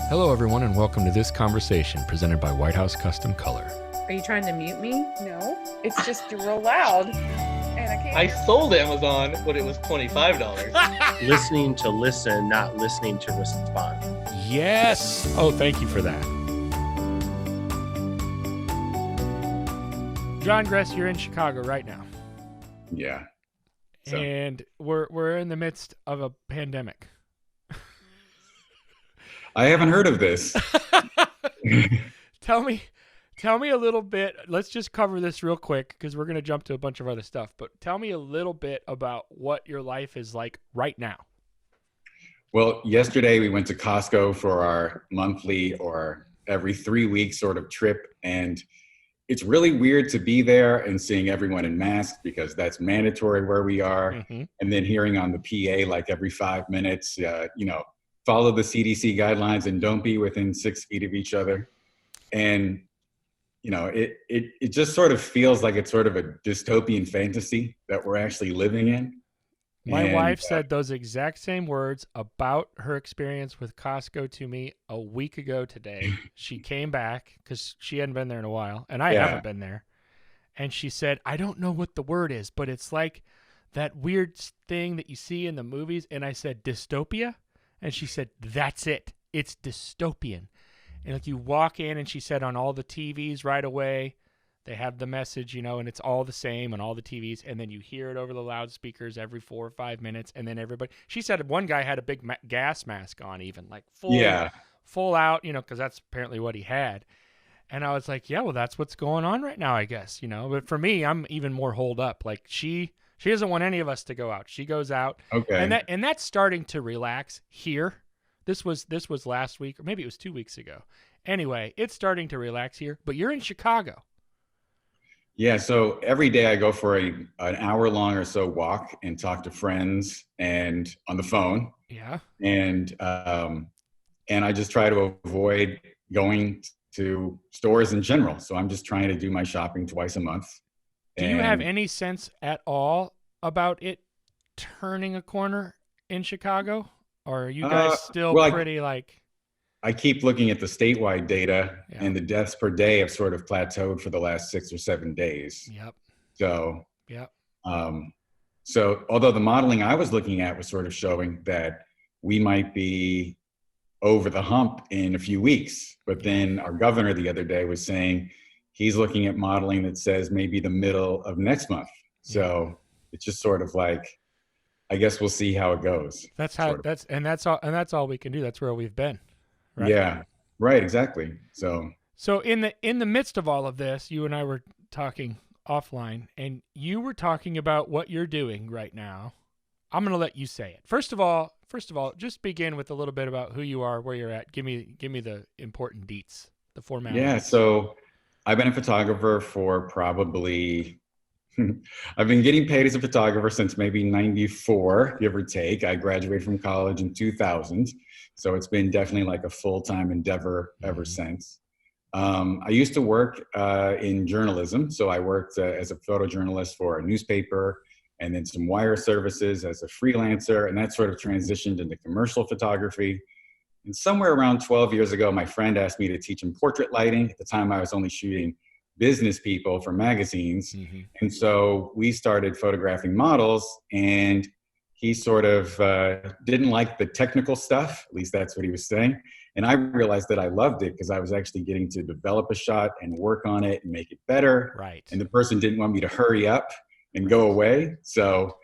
Hello, everyone, and welcome to this conversation presented by White House Custom Color. Are you trying to mute me? No, it's just real loud, and I can't. I sold Amazon when it was $25. Listening to listen, not listening to respond. Yes! Oh, thank you for that. John Gress, you're in Chicago right now. Yeah. So. And we're in the midst of a pandemic. I haven't heard of this. Tell me a little bit. Let's just cover this real quick because we're going to jump to a bunch of other stuff. But tell me a little bit about what your life is like right now. Well, yesterday we went to Costco for our monthly or every 3 weeks sort of trip. And it's really weird to be there and seeing everyone in masks because that's mandatory where we are. Mm-hmm. And then hearing on the PA like every 5 minutes, follow the CDC guidelines and don't be within 6 feet of each other. And, it just sort of feels like it's sort of a dystopian fantasy that we're actually living in. My wife said those exact same words about her experience with Costco to me a week ago today. She came back because she hadn't been there in a while, and I haven't been there. And she said, I don't know what the word is, but it's like that weird thing that you see in the movies. And I said, dystopia? And she said, that's it. It's dystopian. And like you walk in, and she said on all the TVs right away, they have the message, and it's all the same on all the TVs. And then you hear it over the loudspeakers every 4 or 5 minutes. And then everybody, she said one guy had a big gas mask on even, like full out, because that's apparently what he had. And I was like, yeah, well, that's what's going on right now, I guess, But for me, I'm even more holed up. Like she doesn't want any of us to go out. She goes out. Okay. And that's starting to relax here. This was last week, or maybe it was 2 weeks ago. Anyway, it's starting to relax here, but you're in Chicago. Yeah, so every day I go for an hour long or so walk and talk to friends and on the phone. Yeah. And I just try to avoid going to stores in general. So I'm just trying to do my shopping twice a month. Do you have any sense at all about it turning a corner in Chicago? Or are you guys still pretty like... I keep looking at the statewide data, and the deaths per day have sort of plateaued for the last 6 or 7 days. Yep. So, yep. So although the modeling I was looking at was sort of showing that we might be over the hump in a few weeks, but then our governor the other day was saying he's looking at modeling that says maybe the middle of next month. So it's just sort of like, I guess we'll see how it goes. That's how that's all we can do. That's where we've been. Right? Yeah, right. Exactly. So in the midst of all of this, you and I were talking offline, and you were talking about what you're doing right now. I'm going to let you say it. First of all, just begin with a little bit about who you are, where you're at. Give me the important deets, the formalities. Yeah. So I've been a photographer for probably. I've been getting paid as a photographer since maybe 94, give or take. I graduated from college in 2000. So it's been definitely like a full-time endeavor ever since. I used to work in journalism. So I worked as a photojournalist for a newspaper and then some wire services as a freelancer. And that sort of transitioned into commercial photography. And somewhere around 12 years ago, my friend asked me to teach him portrait lighting. At the time, I was only shooting business people for magazines. Mm-hmm. And so we started photographing models, and he sort of didn't like the technical stuff. At least that's what he was saying. And I realized that I loved it because I was actually getting to develop a shot and work on it and make it better. Right. And the person didn't want me to hurry up and go away. So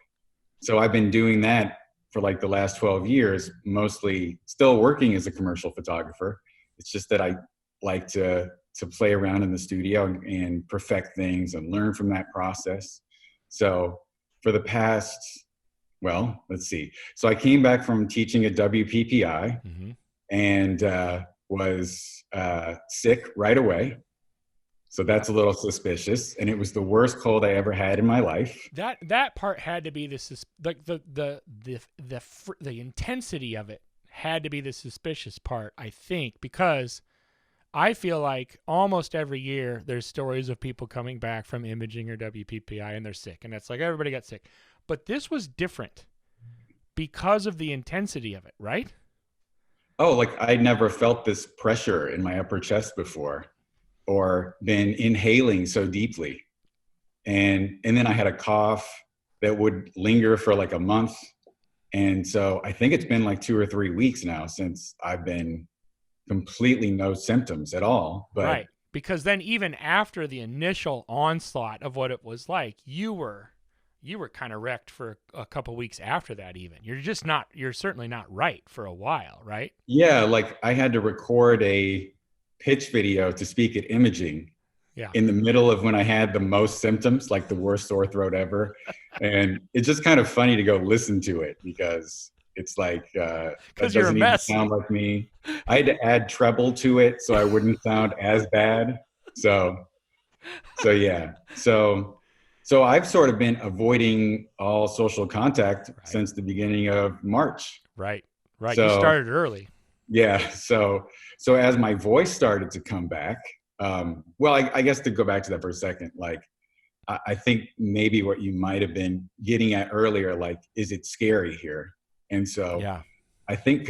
I've been doing that for like the last 12 years, mostly still working as a commercial photographer. It's just that I like to play around in the studio and perfect things and learn from that process. So for the past, well, let's see. So I came back from teaching at WPPI and was sick right away. So that's a little suspicious. And it was the worst cold I ever had in my life. That part had to be the intensity of it had to be the suspicious part, I think, because I feel like almost every year there's stories of people coming back from imaging or WPPI and they're sick. And it's like everybody got sick. But this was different because of the intensity of it, right? oh, like I never felt this pressure in my upper chest before, or been inhaling so deeply. And then I had a cough that would linger for like a month. And so I think it's been like 2 or 3 weeks now since I've been completely no symptoms at all. But right. Because then even after the initial onslaught of what it was like, you were kind of wrecked for a couple weeks after that even. You're certainly not right for a while, right? yeah, like I had to record a pitch video to speak at imaging in the middle of when I had the most symptoms, like the worst sore throat ever. And it's just kind of funny to go listen to it because it's like, that doesn't even sound like me. I had to add treble to it so I wouldn't sound as bad. So yeah. So I've sort of been avoiding all social contact since the beginning of March. Right. So, you started early. Yeah. So as my voice started to come back, well, I guess to go back to that for a second, like, I think maybe what you might have been getting at earlier, like, is it scary here? And so I think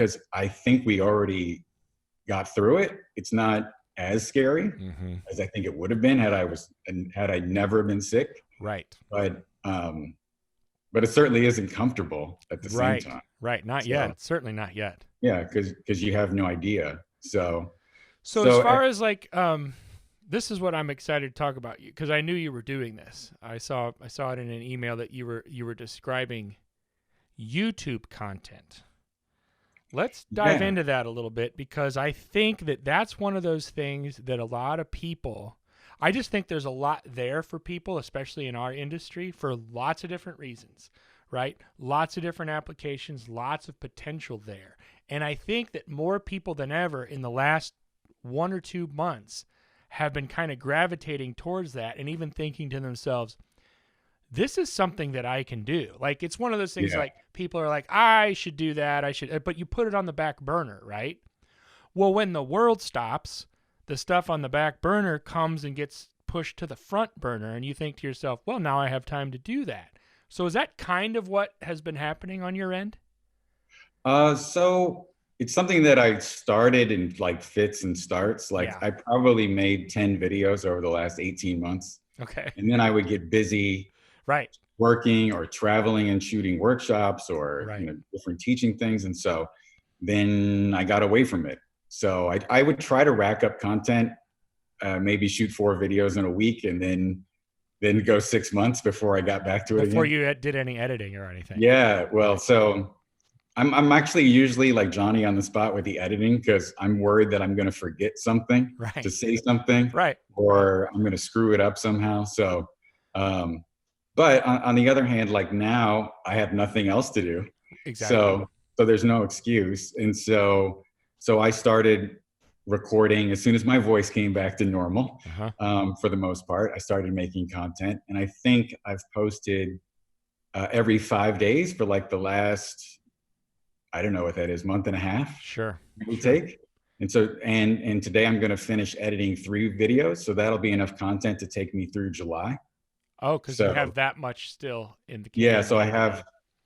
we already got through it. It's not as scary as I think it would have been had I never been sick. Right. But it certainly isn't comfortable at the same time. Right. Not yet. Certainly not yet. Yeah. Cause you have no idea. So as far as like, this is what I'm excited to talk about you because I knew you were doing this. I saw it in an email that you were describing YouTube content. Let's dive into that a little bit because I think that's one of those things that a lot of people, I just think there's a lot there for people, especially in our industry, for lots of different reasons, right? Lots of different applications, lots of potential there. And I think that more people than ever in the last 1 or 2 months have been kind of gravitating towards that and even thinking to themselves, this is something that I can do. Like, it's one of those things like people are like, I should do that. But you put it on the back burner, right? Well, when the world stops, the stuff on the back burner comes and gets pushed to the front burner. And you think to yourself, well, now I have time to do that. So is that kind of what has been happening on your end? So it's something that I started in like fits and starts. Like I probably made 10 videos over the last 18 months. Okay. And then I would get busy working or traveling and shooting workshops or different teaching things. And so then I got away from it. So I would try to rack up content, maybe shoot 4 videos in a week and then go 6 months before I got back to it before again. you did any editing or anything. Yeah. Well, so I'm actually usually like Johnny on the spot with the editing because I'm worried that I'm going to forget something to say something, or I'm going to screw it up somehow. So, but on the other hand, like now I have nothing else to do. Exactly. So there's no excuse. And so I started recording as soon as my voice came back to normal. For the most part, I started making content, and I think I've posted every 5 days for like the last, I don't know what that is, month and a half. Sure. Take. And so, and today I'm going to finish editing 3 videos. So that'll be enough content to take me through July. Oh, because you have that much still in the can. Yeah. So I have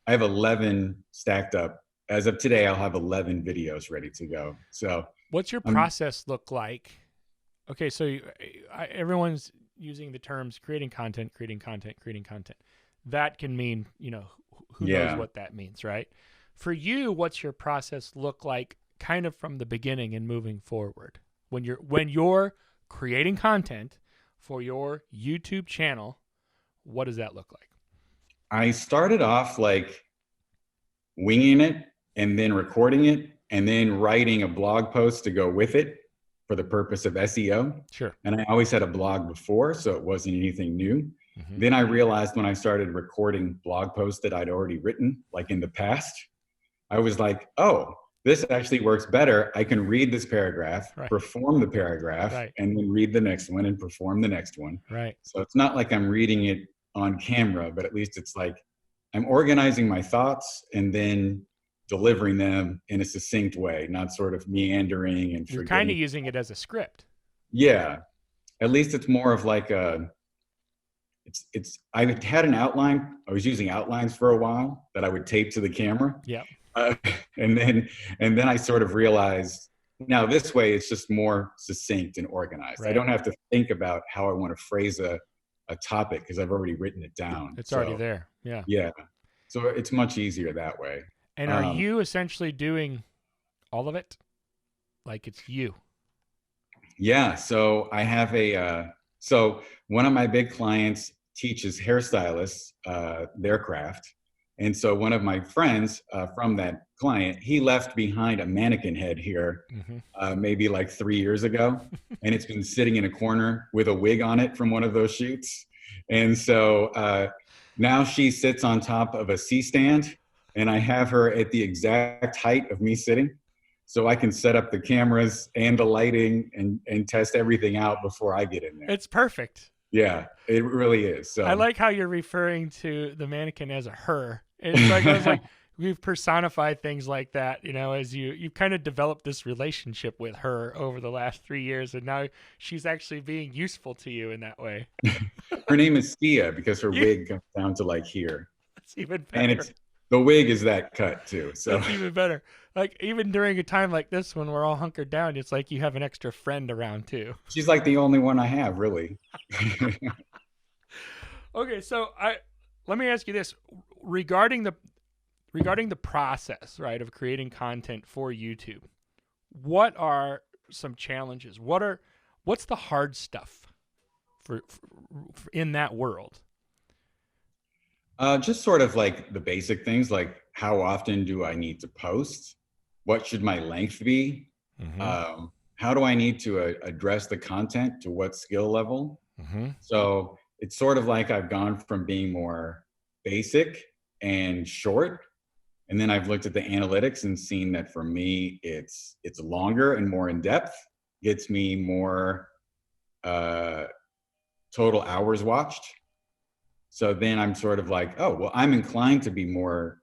11 stacked up. As of today, I'll have 11 videos ready to go. So what's your process look like? Okay. So everyone's using the terms creating content. That can mean, who knows what that means, right? For you, what's your process look like kind of from the beginning and moving forward? When you're creating content for your YouTube channel, what does that look like? I started off like winging it and then recording it and then writing a blog post to go with it for the purpose of SEO. Sure. And I always had a blog before, so it wasn't anything new. Then I realized when I started recording blog posts that I'd already written, like in the past, I was like, oh, this actually works better. I can read this paragraph, perform the paragraph, and then read the next one and perform the next one. Right. So it's not like I'm reading it on camera, but at least it's like I'm organizing my thoughts and then delivering them in a succinct way, not sort of meandering and you're kind of using it as a script. Yeah. At least it's more of like I had an outline. I was using outlines for a while that I would tape to the camera. Yeah. Uh, and then I sort of realized now this way it's just more succinct and organized. Right. I don't have to think about how I want to phrase a topic because I've already written it down. It's already there. Yeah. Yeah. So it's much easier that way. And are you essentially doing all of it? Like it's you? Yeah. So I have so one of my big clients teaches hairstylists their craft. And so one of my friends from that client, he left behind a mannequin head here maybe like 3 years ago. And it's been sitting in a corner with a wig on it from one of those shoots. And so now she sits on top of a C-stand, and I have her at the exact height of me sitting. So I can set up the cameras and the lighting and test everything out before I get in there. It's perfect. Yeah, it really is. So I like how you're referring to the mannequin as a her. It's like, I was like, we've personified things like that, you know, as you've kind of developed this relationship with her over the last 3 years, and now she's actually being useful to you in that way. Her name is Sia because her wig comes down to like here. That's even better. And the wig is that cut too. So that's even better. Like even during a time like this when we're all hunkered down, it's like you have an extra friend around too. She's like the only one I have, really. Okay, so let me ask you this regarding the process, right, of creating content for YouTube. What are some challenges? What's the hard stuff for in that world? Just sort of like the basic things, like how often do I need to post? What should my length be? How do I need to address the content to what skill level? So it's sort of like I've gone from being more basic and short, and then I've looked at the analytics and seen that for me, it's longer and more in depth, gets me more total hours watched. So then I'm sort of like, oh, well, I'm inclined to be more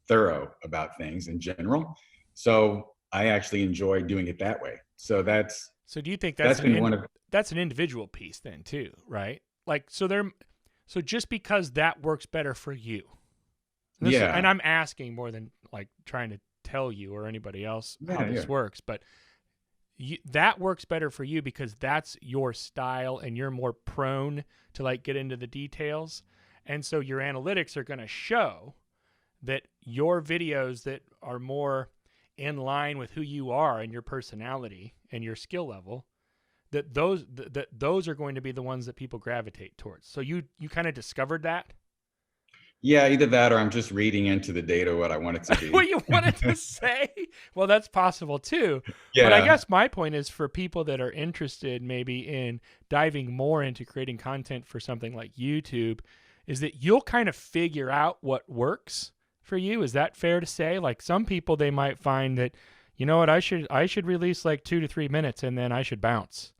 thorough about things in general. So I actually enjoy doing it that way. So do you think that's an individual piece then too, right? Like, so just because that works better for you. And I'm asking more than like trying to tell you or anybody else how this works, but that works better for you because that's your style and you're more prone to like get into the details. And so your analytics are going to show that your videos that are more in line with who you are and your personality and your skill level, that those are going to be the ones that people gravitate towards. So you kind of discovered that? Yeah, either that or I'm just reading into the data what I want it to be. What you wanted to say? Well, that's possible too. Yeah. But I guess my point is for people that are interested maybe in diving more into creating content for something like YouTube, is that you'll kind of figure out what works for you. Is that fair to say? Like some people, they might find that, you know what, I should release like 2 to 3 minutes and then I should bounce.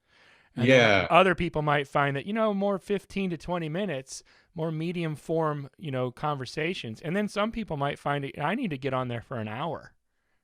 And other people might find that, you know, more 15 to 20 minutes, more medium form, you know, conversations. And then some people might find I need to get on there for an hour.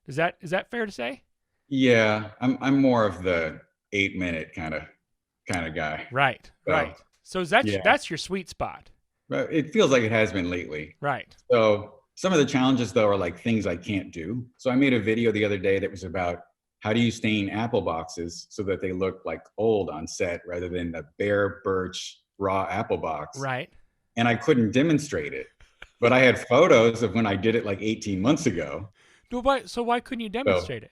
Is that fair to say? Yeah, I'm more of the 8-minute kind of guy. Right. Right. So that's your sweet spot. But it feels like it has been lately. Right. So some of the challenges though are like things I can't do. So I made a video the other day that was about how do you stain apple boxes so that they look like old on set rather than the bare birch raw apple box. Right. And I couldn't demonstrate it, but I had photos of when I did it like 18 months ago. So why couldn't you demonstrate it?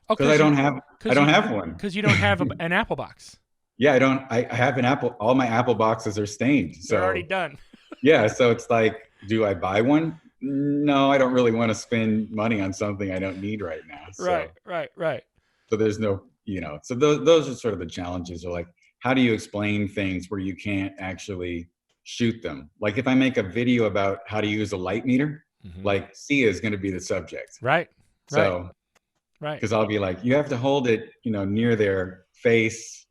Because I don't have one. Because you don't have an apple box. Yeah, I don't. I have an apple. All my apple boxes are stained. So they're already done. Yeah, so it's like, do I buy one? No, I don't really want to spend money on something I don't need right now. So, Right. So there's no, so those are sort of the challenges. Are like, how do you explain things where you can't actually shoot them? Like if I make a video about how to use a light meter, like Sia is going to be the subject. Right. So, because I'll be like, you have to hold it, near their face,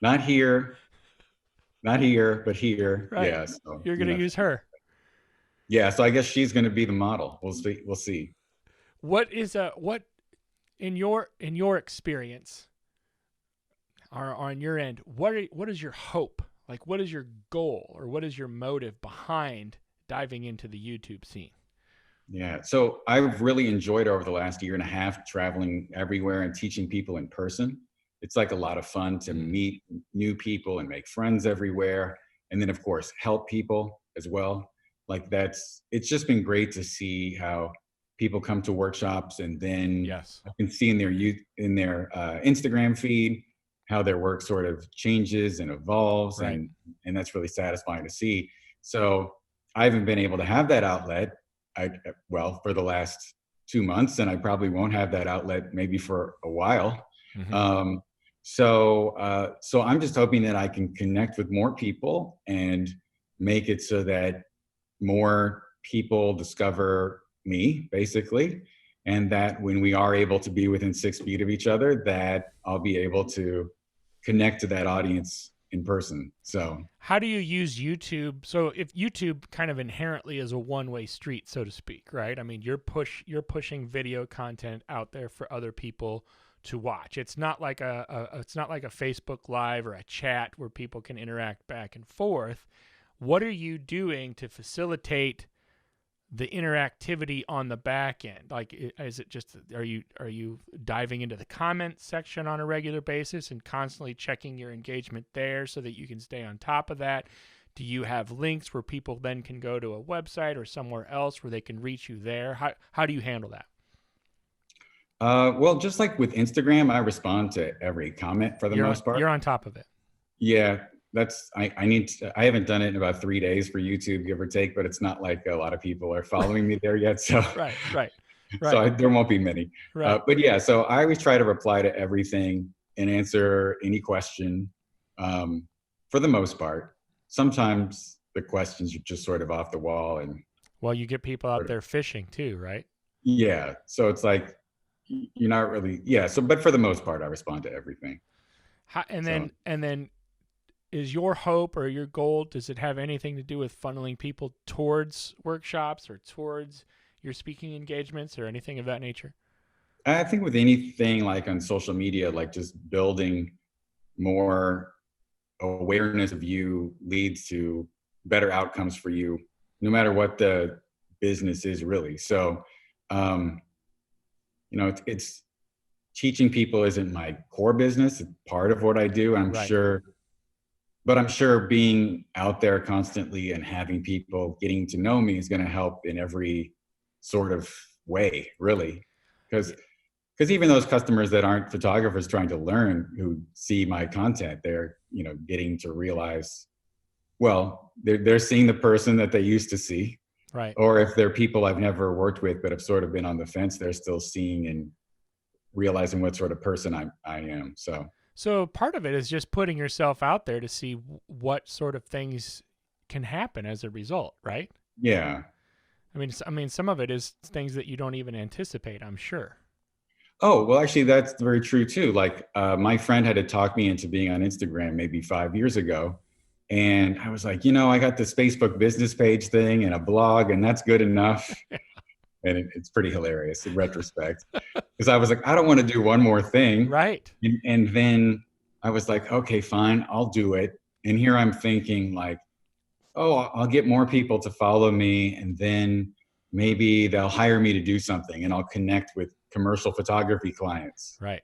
not here, but here. Right. Yeah. So, you're going to use her. Yeah. So I guess she's going to be the model. We'll see. What is what in your experience or on your end, what is your hope? Like, what is your goal or what is your motive behind diving into the YouTube scene? Yeah. So I've really enjoyed over the last year and a half traveling everywhere and teaching people in person. It's like a lot of fun to meet new people and make friends everywhere. And then, of course, help people as well. Like it's just been great to see how people come to workshops and then Yes. I can see in their Instagram feed how their work sort of changes and evolves. Right. And that's really satisfying to see. So I haven't been able to have that outlet for the last 2 months, and I probably won't have that outlet maybe for a while. Mm-hmm. So I'm just hoping that I can connect with more people and make it so that more people discover me, basically, and that when we are able to be within 6 feet of each other, that I'll be able to connect to that audience in person. So how do you use YouTube? So if YouTube kind of inherently is a one-way street, so to speak, right? I mean, you're pushing video content out there for other people to watch. It's not like a Facebook Live or a chat where people can interact back and forth. What are you doing to facilitate the interactivity on the back end? Like, is it just, are you diving into the comment section on a regular basis and constantly checking your engagement there so that you can stay on top of that? Do you have links where people then can go to a website or somewhere else where they can reach you there? How do you handle that? Well, just like with Instagram, I respond to every comment for the most part. You're on top of it. Yeah, I haven't done it in about 3 days for YouTube, give or take, but it's not like a lot of people are following me there yet. So right. So there won't be many. Right. But yeah, so I always try to reply to everything and answer any question for the most part. Sometimes the questions are just sort of off the wall. And well, you get people out there fishing too, right? Yeah. So it's like, you're not really, yeah. So, but for the most part, I respond to everything. And then is your hope or your goal, does it have anything to do with funneling people towards workshops or towards your speaking engagements or anything of that nature? I think with anything like on social media, like just building more awareness of you leads to better outcomes for you, no matter what the business is really. So, it's teaching people isn't my core business. It's part of what I do. I'm sure being out there constantly and having people getting to know me is going to help in every sort of way, really. Because even those customers that aren't photographers trying to learn, who see my content, they're, getting to realize, well, they're seeing the person that they used to see. Right. Or if they're people I've never worked with but have sort of been on the fence, they're still seeing and realizing what sort of person I am. So part of it is just putting yourself out there to see what sort of things can happen as a result, right? Yeah. I mean, some of it is things that you don't even anticipate, I'm sure. Oh, well, actually, that's very true too. Like my friend had to talk me into being on Instagram maybe 5 years ago. And I was like, I got this Facebook business page thing and a blog, and that's good enough. And it's pretty hilarious in retrospect, because I was like, I don't want to do one more thing. Right. And then I was like, okay, fine, I'll do it. And here I'm thinking like, oh, I'll get more people to follow me, and then maybe they'll hire me to do something, and I'll connect with commercial photography clients. Right.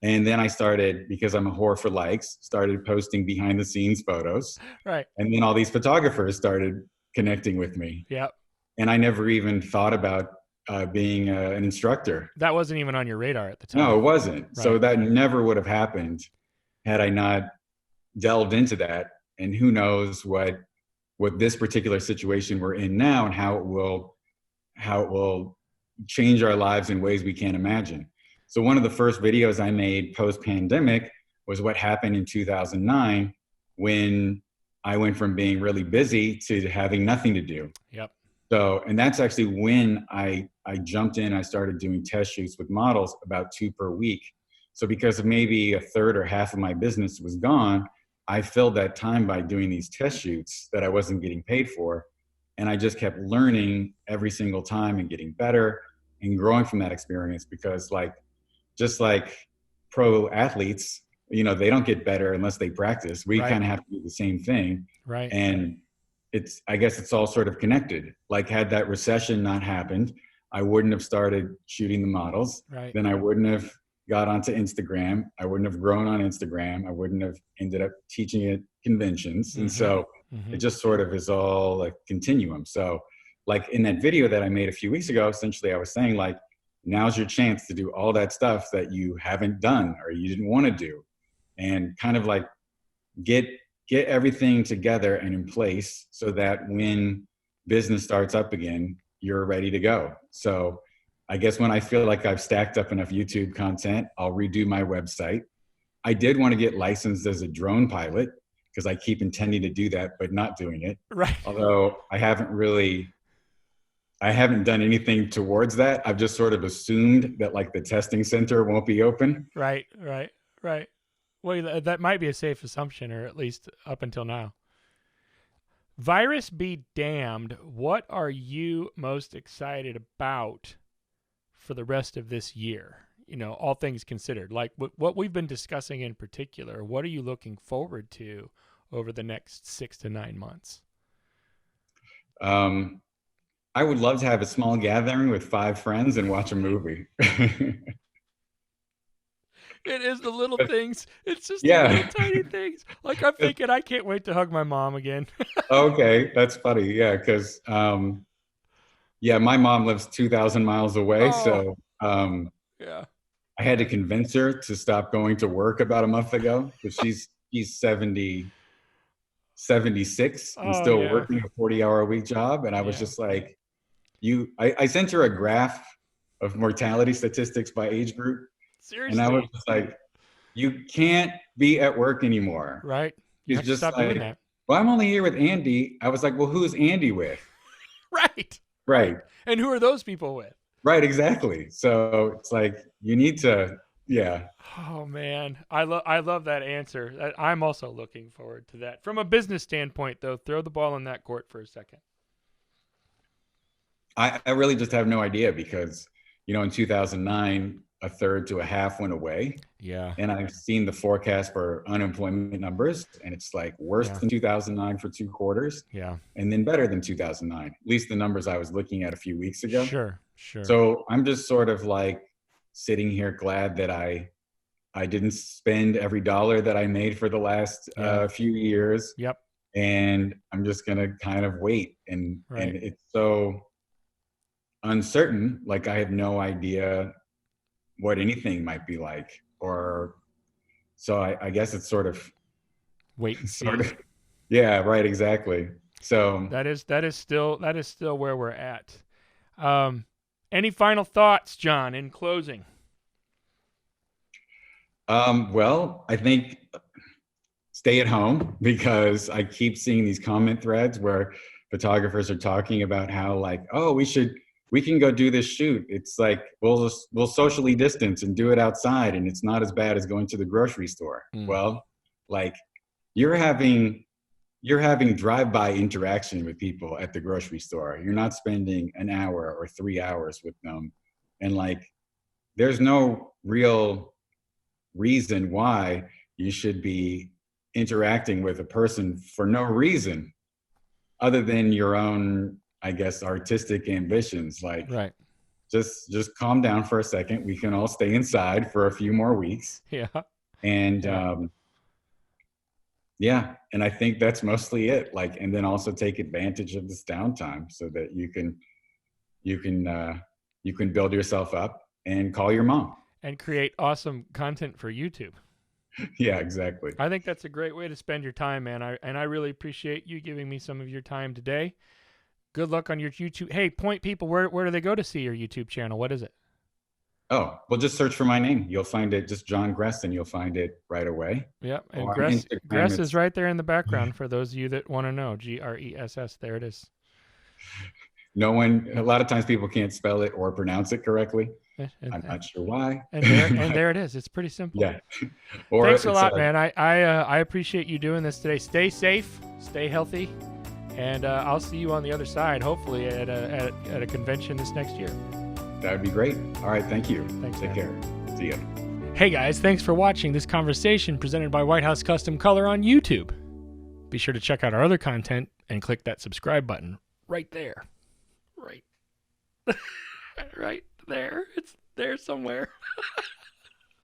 And then I started, because I'm a whore for likes, started posting behind the scenes photos. Right. And then all these photographers started connecting with me. Yep. And I never even thought about being an instructor. That wasn't even on your radar at the time. No, it wasn't. Right. So that never would have happened had I not delved into that. And who knows what this particular situation we're in now and how it will change our lives in ways we can't imagine. So one of the first videos I made post-pandemic was what happened in 2009 when I went from being really busy to having nothing to do. Yep. So, and that's actually when I jumped in, I started doing test shoots with models, about 2 per week. So because of maybe a third or half of my business was gone, I filled that time by doing these test shoots that I wasn't getting paid for. And I just kept learning every single time and getting better and growing from that experience, because just like pro athletes, they don't get better unless they practice. We kind of have to do the same thing. Right. And I guess it's all sort of connected. Like had that recession not happened, I wouldn't have started shooting the models. Right. Then I wouldn't have got onto Instagram. I wouldn't have grown on Instagram. I wouldn't have ended up teaching at conventions. And so it just sort of is all like continuum. So like in that video that I made a few weeks ago, essentially I was saying like, now's your chance to do all that stuff that you haven't done or you didn't want to do, and kind of like get everything together and in place so that when business starts up again, you're ready to go. So I guess when I feel like I've stacked up enough YouTube content, I'll redo my website. I did want to get licensed as a drone pilot because I keep intending to do that, but not doing it. Right. Although I haven't done anything towards that. I've just sort of assumed that like the testing center won't be open. Right. Well, that might be a safe assumption, or at least up until now. Virus be damned. What are you most excited about for the rest of this year? You know, all things considered, like what we've been discussing in particular. What are you looking forward to over the next 6 to 9 months? I would love to have a small gathering with 5 friends and watch a movie. It is the little things. It's just the little tiny things. Like I'm thinking, I can't wait to hug my mom again. Okay, that's funny. Yeah, because my mom lives 2,000 miles away, so yeah, I had to convince her to stop going to work about a month ago because she's 76 and still working a 40-hour-a-week job, and I was just like, I sent her a graph of mortality statistics by age group. Seriously. And I was just like, you can't be at work anymore. Right. He's just stop doing that. Well, I'm only here with Andy. I was like, well, who's Andy with? Right. And who are those people with? Right, exactly. So it's like, you need to, Oh, man. I love that answer. I'm also looking forward to that. From a business standpoint, though, throw the ball in that court for a second. I really just have no idea because, in 2009, a third to a half went away. Yeah. And I've seen the forecast for unemployment numbers, and it's like worse than 2009 for 2 quarters. Yeah. And then better than 2009, at least the numbers I was looking at a few weeks ago. Sure. So I'm just sort of like sitting here glad that I didn't spend every dollar that I made for the last few years. Yep. And I'm just going to kind of wait. And it's so uncertain. Like I have no idea what anything might be like, so I guess it's sort of wait and see. Yeah, right, exactly. So that is still where we're at. Any final thoughts, John, in closing? Well, I think stay at home, because I keep seeing these comment threads where photographers are talking about how like, oh, we can go do this shoot. It's like, we'll socially distance and do it outside, and it's not as bad as going to the grocery store. Well, like you're having drive-by interaction with people at the grocery store. You're not spending an hour or 3 hours with them. And like, there's no real reason why you should be interacting with a person for no reason other than your own, I guess, artistic ambitions. Like, just calm down for a second. We can all stay inside for a few more weeks. Yeah. And and I think that's mostly it. Like, and then also take advantage of this downtime so that you can build yourself up and call your mom and create awesome content for YouTube. Yeah, exactly. I think that's a great way to spend your time, man. I really appreciate you giving me some of your time today. Good luck on your YouTube. Hey, point people, where do they go to see your YouTube channel? What is it? Oh, well, just search for my name. You'll find it, just John Gress, and you'll find it right away. Yep, and Gress is right there in the background for those of you that want to know. Gress, there it is. A lot of times people can't spell it or pronounce it correctly. I'm not sure why. And there it is. It's pretty simple. Yeah. Thanks a lot, man. I appreciate you doing this today. Stay safe, stay healthy, and I'll see you on the other side, hopefully at a convention this next year. That would be great. All right, thank you. Thanks. Take care. See ya. Hey guys, thanks for watching this conversation presented by White House Custom Color on YouTube. Be sure to check out our other content and click that subscribe button right there. Right. Right there. It's there somewhere.